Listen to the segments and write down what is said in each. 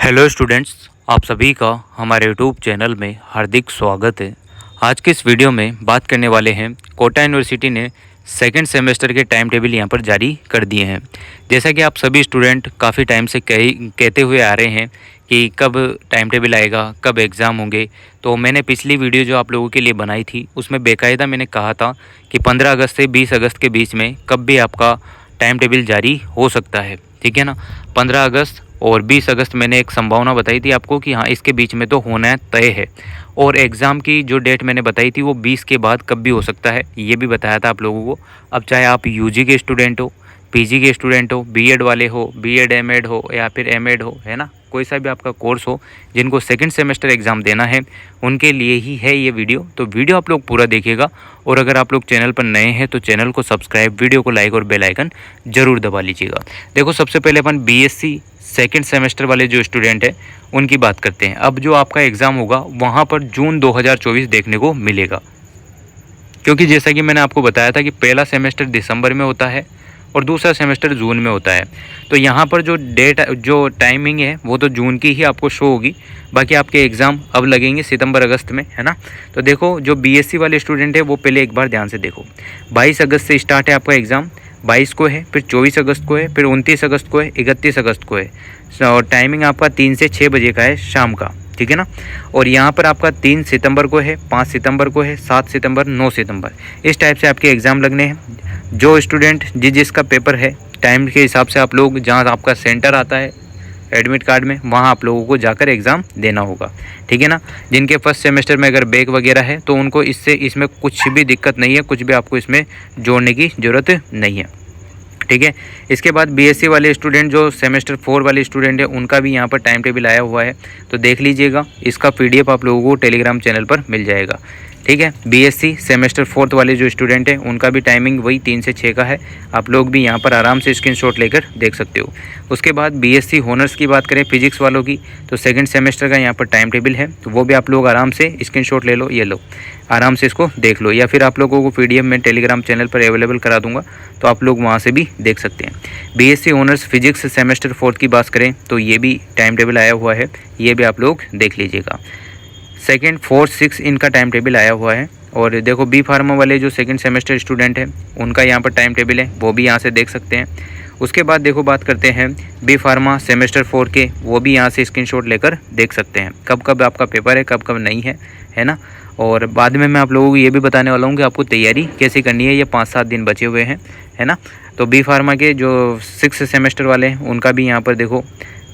Hello students, आप सभी का हमारे यूट्यूब चैनल में हार्दिक स्वागत है। आज के इस वीडियो में बात करने वाले हैं कोटा यूनिवर्सिटी ने सेकंड सेमेस्टर के टाइम टेबल यहाँ पर जारी कर दिए हैं। जैसा कि आप सभी स्टूडेंट काफ़ी टाइम से कहते हुए आ रहे हैं कि कब टाइम टेबल आएगा, कब एग्ज़ाम होंगे। तो मैंने पिछली वीडियो जो आप लोगों के लिए बनाई थी उसमें बेकायदा मैंने कहा था कि 15 अगस्त से 20 अगस्त के बीच में कब भी आपका टाइम टेबल जारी हो सकता है, ठीक है ना। 15 अगस्त और 20 अगस्त मैंने एक संभावना बताई थी आपको कि हाँ इसके बीच में तो होना तय है। और एग्ज़ाम की जो डेट मैंने बताई थी वो 20 के बाद कब भी हो सकता है, ये भी बताया था आप लोगों को। अब चाहे आप यूजी के स्टूडेंट हो, पीजी के स्टूडेंट हो, बीएड वाले हो, बीएड एमएड हो या फिर एमएड हो, है ना, कोई सा भी आपका कोर्स हो, जिनको सेकंड सेमेस्टर एग्ज़ाम देना है उनके लिए ही है ये वीडियो। तो वीडियो आप लोग पूरा देखिएगा। और अगर आप लोग चैनल पर नए हैं तो चैनल को सब्सक्राइब, वीडियो को लाइक और बेल आइकन ज़रूर दबा लीजिएगा। देखो, सबसे पहले अपन बीएससी सेकंड सेमेस्टर वाले जो स्टूडेंट हैं उनकी बात करते हैं। अब जो आपका एग्ज़ाम होगा वहाँ पर जून 2024 देखने को मिलेगा, क्योंकि जैसा कि मैंने आपको बताया था कि पहला सेमेस्टर दिसंबर में होता है और दूसरा सेमेस्टर जून में होता है। तो यहाँ पर जो डेट, जो टाइमिंग है वो तो जून की ही आपको शो होगी। बाकी आपके एग्ज़ाम अब लगेंगे सितंबर अगस्त में, है ना। तो देखो, जो बीएससी वाले स्टूडेंट है वो पहले एक बार ध्यान से देखो। 22 अगस्त से स्टार्ट है आपका एग्ज़ाम, 22 को है, फिर 24 अगस्त को है, फिर 29 अगस्त को है, 31 अगस्त को है। और टाइमिंग आपका 3 से 6 बजे का है शाम का, ठीक है ना। और यहाँ पर आपका 3 सितंबर को है, 5 सितंबर को है, 7 सितंबर, 9 सितंबर, इस टाइप से आपके एग्ज़ाम लगने हैं। जो स्टूडेंट जिसका पेपर है टाइम के हिसाब से आप लोग, जहाँ आपका सेंटर आता है एडमिट कार्ड में, वहाँ आप लोगों को जाकर एग्ज़ाम देना होगा, ठीक है ना। जिनके फर्स्ट सेमेस्टर में अगर बैक वगैरह है तो उनको इसमें कुछ भी दिक्कत नहीं है, कुछ भी आपको इसमें जोड़ने की ज़रूरत नहीं है, ठीक है। इसके बाद बीएससी वाले स्टूडेंट, जो सेमेस्टर 4 वाले स्टूडेंट है, उनका भी यहाँ पर टाइम टेबल आया हुआ है, तो देख लीजिएगा। इसका पीडीएफ आप लोगों को टेलीग्राम चैनल पर मिल जाएगा, ठीक है। बीएससी सेमेस्टर 4 वाले जो स्टूडेंट हैं उनका भी टाइमिंग वही 3 से 6 का है। आप लोग भी यहाँ पर आराम से स्क्रीनशॉट लेकर देख सकते हो। उसके बाद बीएससी हॉनर्स की बात करें, फिजिक्स वालों की, तो सेकंड सेमेस्टर का यहाँ पर टाइम टेबल है, तो वो भी आप लोग आराम से स्क्रीनशॉट ले लो, ये लो, आराम से इसको देख लो। या फिर आप लोगों को पीडीएफ में टेलीग्राम चैनल पर अवेलेबल करा दूंगा, तो आप लोग वहाँ से भी देख सकते हैं। बीएससी ऑनर्स फिजिक्स सेमेस्टर 4 की बात करें तो ये भी टाइम टेबल आया हुआ है, ये भी आप लोग देख लीजिएगा। सेकेंड, 4, 6 इनका टाइम टेबल आया हुआ है। और देखो, बी फार्मा वाले जो सेकंड सेमेस्टर स्टूडेंट हैं उनका यहाँ पर टाइम टेबल है, वो भी यहाँ से देख सकते हैं। उसके बाद देखो, बात करते हैं बी फार्मा सेमेस्टर 4 के, वो भी यहाँ से स्क्रीनशॉट लेकर देख सकते हैं कब कब आपका पेपर है, कब कब नहीं है ना। और बाद में मैं आप लोगों को ये भी बताने वाला हूँ कि आपको तैयारी कैसे करनी है। ये 5-7 दिन बचे हुए हैं, है ना। तो बी फार्मा के जो 6 सेमेस्टर वाले हैं उनका भी यहाँ पर देखो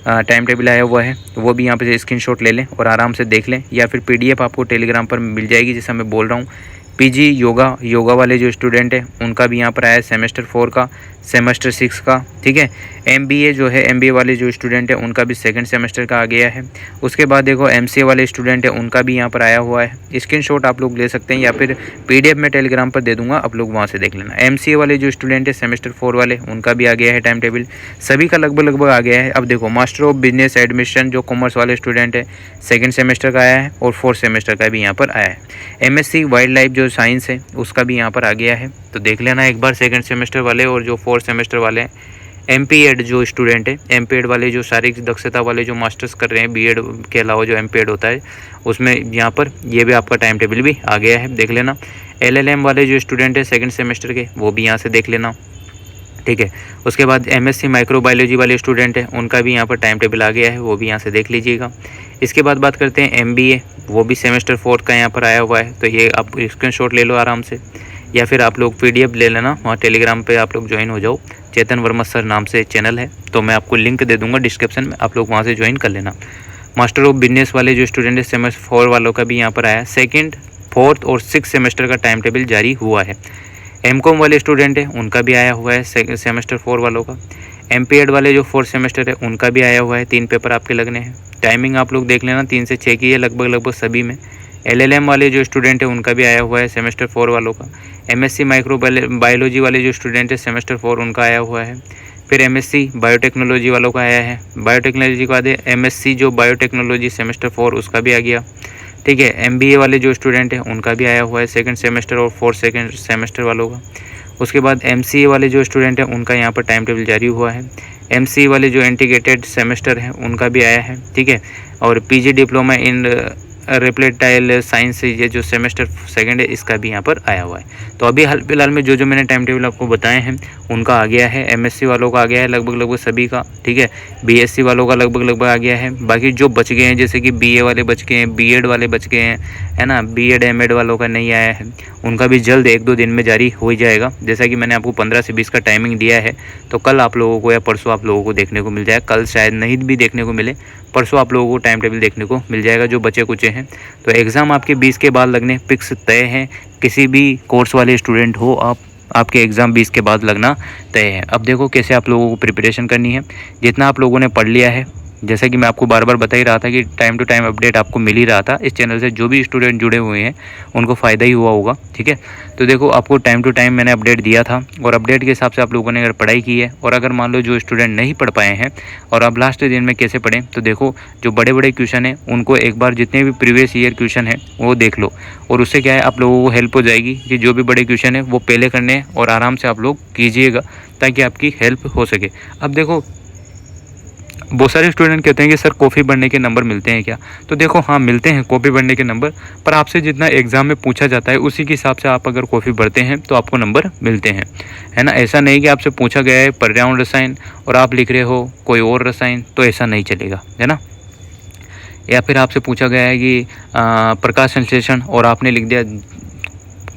टाइम टेबल आया हुआ है, तो वो भी यहाँ पे स्क्रीनशॉट ले लें और आराम से देख लें। या फिर पीडीएफ आपको टेलीग्राम पर मिल जाएगी, जैसा मैं बोल रहा हूँ। पीजी योगा वाले जो स्टूडेंट हैं उनका भी यहाँ पर आया है सेमेस्टर 4 का, सेमेस्टर 6 का, ठीक है। एमबीए जो है, एमबीए वाले जो स्टूडेंट हैं उनका भी सेकंड सेमेस्टर का आ गया है। उसके बाद देखो, एमसीए वाले स्टूडेंट हैं उनका भी यहाँ पर आया हुआ है। स्क्रीनशॉट आप लोग ले सकते हैं या फिर पीडीएफ में टेलीग्राम पर दे दूंगा, आप लोग वहाँ से देख लेना। एमसीए वाले जो स्टूडेंट है सेमेस्टर 4 वाले, उनका भी आ गया है टाइम टेबल, सभी का लगभग आ गया है। अब देखो, मास्टर ऑफ बिजनेस एडमिशन जो कॉमर्स वाले स्टूडेंट है सेकेंड सेमेस्टर का आया है और 4th सेमेस्टर का भी यहाँ पर आया है। एमएससी वाइल्ड लाइफ जो साइंस है उसका भी यहाँ पर आ गया है, तो देख लेना एक बार सेकंड सेमेस्टर वाले। और जो 4th सेमेस्टर वाले हैं, एमपीएड जो स्टूडेंट है, एमपीएड वाले जो शारीरिक दक्षता वाले जो मास्टर्स कर रहे हैं, बीएड के अलावा जो एमपीएड होता है उसमें यहाँ पर ये भी आपका टाइम टेबल भी आ गया है, देख लेना। एलएलएम वाले जो स्टूडेंट है सेकंड सेमेस्टर के, वो भी यहाँ से देख लेना, ठीक है। उसके बाद एमएससी माइक्रोबायोलॉजी वाले स्टूडेंट हैं उनका भी यहाँ पर टाइम टेबल आ गया है, वो भी यहाँ से देख लीजिएगा। इसके बाद बात करते हैं एमबीए, वो भी सेमेस्टर 4 का यहाँ पर आया हुआ है, तो ये आप स्क्रीनशॉट ले लो आराम से। या फिर आप लोग पीडीएफ ले लेना, वहाँ टेलीग्राम पे आप लोग ज्वाइन हो जाओ। चेतन वर्मा सर नाम से चैनल है, तो मैं आपको लिंक दे दूंगा डिस्क्रिप्शन में, आप लोग वहाँ से ज्वाइन कर लेना। मास्टर ऑफ बिजनेस वाले जो स्टूडेंट है सेमेस्टर 4 वालों का भी यहाँ पर आया है। 2nd, 4th और 6th सेमेस्टर का टाइम टेबल जारी हुआ है। एमकॉम वाले स्टूडेंट है उनका भी आया हुआ है सेमेस्टर 4 वालों का। एमपीएड वाले जो 4th सेमेस्टर है उनका भी आया हुआ है, 3 पेपर आपके लगने हैं। टाइमिंग आप लोग देख लेना, 3 से 6 की है लगभग सभी में। एलएलएम वाले जो स्टूडेंट है उनका भी आया हुआ है सेमेस्टर 4 वालों का। एमएससी माइक्रोबायोलॉजी वाले जो स्टूडेंट है सेमेस्टर 4 उनका आया हुआ है। फिर एमएससी बायोटेक्नोलॉजी वालों का आया है। बायोटेक्नोलॉजी के बाद एमएससी जो बायोटेक्नोलॉजी सेमेस्टर 4 उसका भी आ गया, ठीक है। एमबीए वाले जो स्टूडेंट हैं उनका भी आया हुआ है सेकंड सेमेस्टर और 4th सेकंड सेमेस्टर वालों का। उसके बाद एमसीए वाले जो स्टूडेंट हैं उनका यहाँ पर टाइम टेबल जारी हुआ है। एमसी वाले जो इंटीग्रेटेड सेमेस्टर हैं उनका भी आया है, ठीक है। और PG diploma in reptile science ये जो सेमेस्टर सेकंड है इसका भी यहाँ पर आया हुआ है। तो अभी हाल फिलहाल में जो मैंने टाइम टेबल आपको बताए हैं उनका आ गया है। एमएससी वालों का आ गया है लगभग सभी का, ठीक है। बीएससी वालों का लगभग आ गया है। बाकी जो बच गए हैं जैसे कि बीए वाले बच गए हैं, बीएड वाले बच गए हैं, है ना, बीएड एमएड वालों का नहीं आया है, उनका भी जल्द 1-2 दिन में जारी हो ही जाएगा। जैसा कि मैंने आपको 15 से 20 का टाइमिंग दिया है, तो कल आप लोगों को या परसों आप लोगों को देखने को मिल जाएगा। कल शायद नहीं भी देखने को मिले, परसों आप लोगों को टाइम टेबल देखने को मिल जाएगा जो बचे कुचे हैं। तो एग्ज़ाम आपके 20 के बाद लगने फिक्स तय हैं। किसी भी कोर्स वाले स्टूडेंट हो आपके एग्ज़ाम 20 के बाद लगना तय है। अब देखो कैसे आप लोगों को प्रिपरेशन करनी है। जितना आप लोगों ने पढ़ लिया है, जैसा कि मैं आपको बार बार बता ही रहा था कि टाइम टू टाइम अपडेट आपको मिल ही रहा था। इस चैनल से जो भी स्टूडेंट जुड़े हुए हैं उनको फ़ायदा ही हुआ होगा, ठीक है। तो देखो आपको टाइम टू टाइम मैंने अपडेट दिया था और अपडेट के हिसाब से आप लोगों ने अगर पढ़ाई की है, और अगर मान लो जो स्टूडेंट नहीं पढ़ पाए हैं और अब लास्ट दिन में कैसे पढ़ें, तो देखो जो बड़े बड़े क्वेश्चन हैं उनको एक बार जितने भी प्रीवियस ईयर क्वेश्चन है वो देख लो, और उससे क्या है आप लोगों को हेल्प हो जाएगी कि जो भी बड़े क्वेश्चन है वो पहले करने और आराम से आप लोग कीजिएगा ताकि आपकी हेल्प हो सके। अब देखो बहुत सारे स्टूडेंट कहते हैं कि सर कॉफ़ी भरने के नंबर मिलते हैं क्या? तो देखो हाँ मिलते हैं कॉफ़ी भरने के नंबर, पर आपसे जितना एग्ज़ाम में पूछा जाता है उसी के हिसाब से आप अगर कॉफ़ी भरते हैं तो आपको नंबर मिलते हैं, है ना। ऐसा नहीं कि आपसे पूछा गया है पर्यावरण रसायन और आप लिख रहे हो कोई और रसायन, तो ऐसा नहीं चलेगा, है ना। या फिर आपसे पूछा गया है कि प्रकाश संश्लेषण और आपने लिख दिया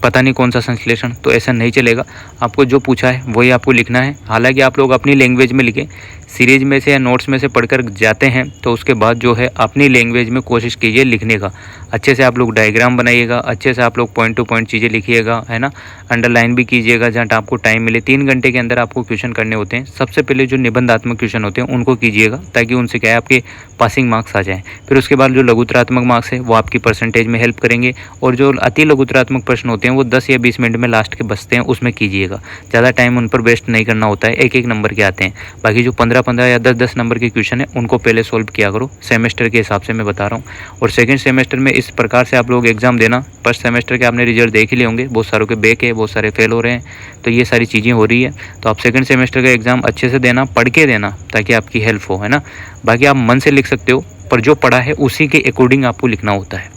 पता नहीं कौन सा संश्लेषण, तो ऐसा नहीं चलेगा। आपको जो पूछा है वही आपको लिखना है। हालांकि आप लोग अपनी लैंग्वेज में लिखें, सीरीज में से या नोट्स में से पढ़कर जाते हैं तो उसके बाद जो है अपनी लैंग्वेज में कोशिश कीजिए लिखने का। अच्छे से आप लोग डायग्राम बनाइएगा, अच्छे से आप लोग पॉइंट टू पॉइंट चीज़ें लिखिएगा, है ना। अंडरलाइन भी कीजिएगा जहाँ आपको टाइम मिले। 3 घंटे के अंदर आपको क्वेश्चन करने होते हैं। सबसे पहले जो निबंधात्मक क्वेश्चन होते हैं उनको कीजिएगा ताकि उनसे क्या है आपके पासिंग मार्क्स आ जाएँ। फिर उसके बाद जो लघुतरात्मक मार्क्स है वो आपकी परसेंटेज में हेल्प करेंगे, और जो अति लघुतरात्मक प्रश्न होते हैं वो 10 या 20 मिनट में लास्ट के बचते हैं, उसमें कीजिएगा। ज़्यादा टाइम उन पर वेस्ट नहीं करना होता है, 1-1 नंबर के आते हैं। बाकी जो 15-15 या 10-10 नंबर के क्वेश्चन है उनको पहले सोल्व किया करो, सेमेस्टर के हिसाब से मैं बता रहा हूँ। और सेकंड सेमेस्टर में इस प्रकार से आप लोग एग्जाम देना। फर्स्ट सेमेस्टर के आपने रिजल्ट देख ही लिए होंगे, बहुत सारों के बैक है, बहुत सारे फेल हो रहे हैं, तो ये सारी चीज़ें हो रही है। तो आप सेकंड सेमेस्टर का एग्ज़ाम अच्छे से देना, पढ़ के देना ताकि आपकी हेल्प हो, है ना। बाकी आप मन से लिख सकते हो, पर जो पढ़ा है उसी के अकॉर्डिंग आपको लिखना होता है,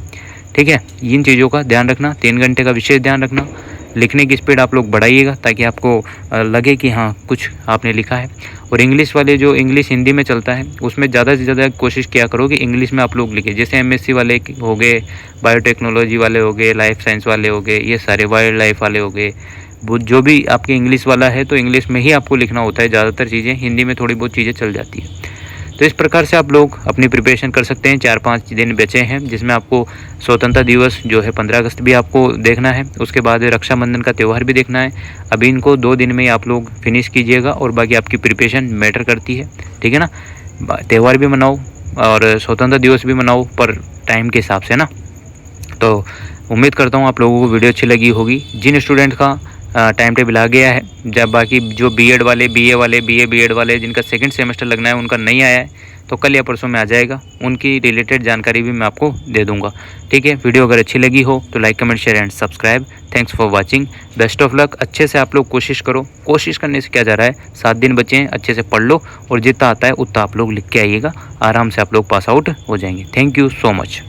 ठीक है। इन चीज़ों का ध्यान रखना। 3 घंटे का विशेष ध्यान रखना। लिखने की स्पीड आप लोग बढ़ाइएगा ताकि आपको लगे कि हाँ कुछ आपने लिखा है। और इंग्लिश वाले जो इंग्लिश हिंदी में चलता है उसमें ज़्यादा से ज़्यादा कोशिश किया करो कि इंग्लिश में आप लोग लिखें। जैसे एमएससी वाले हो गए, बायोटेक्नोलॉजी वाले हो गए, लाइफ साइंस वाले हो गए, ये सारे वाइल्ड लाइफ वाले हो गए, जो भी आपके इंग्लिश वाला है तो इंग्लिश में ही आपको लिखना होता है। ज़्यादातर चीज़ें हिंदी में थोड़ी बहुत चीज़ें चल जाती है। तो इस प्रकार से आप लोग अपनी प्रिपरेशन कर सकते हैं। 4-5 दिन बचे हैं जिसमें आपको स्वतंत्रता दिवस जो है 15 अगस्त भी आपको देखना है, उसके बाद रक्षाबंधन का त्यौहार भी देखना है। अभी इनको 2 दिन में ही आप लोग फिनिश कीजिएगा और बाकी आपकी प्रिपरेशन मैटर करती है, ठीक है ना। त्यौहार भी मनाओ और स्वतंत्रता दिवस भी मनाओ, पर टाइम के हिसाब से ना। तो उम्मीद करता हूँ आप लोगों को वीडियो अच्छी लगी होगी। जिन स्टूडेंट का टाइम टेबल आ गया है, जब बाकी जो बीएड वाले, बीए वाले, बीए बीएड वाले जिनका सेकंड सेमेस्टर लगना है उनका नहीं आया है, तो कल या परसों में आ जाएगा। उनकी रिलेटेड जानकारी भी मैं आपको दे दूंगा, ठीक है। वीडियो अगर अच्छी लगी हो तो like, comment, share and subscribe. Thanks for watching. Best of luck. अच्छे से आप लोग कोशिश करो। कोशिश करने से क्या जा रहा है, 7 दिन बचे हैं, अच्छे से पढ़ लो और जितना आता है उतना आप लोग लिख के आइएगा। आराम से आप लोग पास आउट हो जाएंगे। Thank you so much.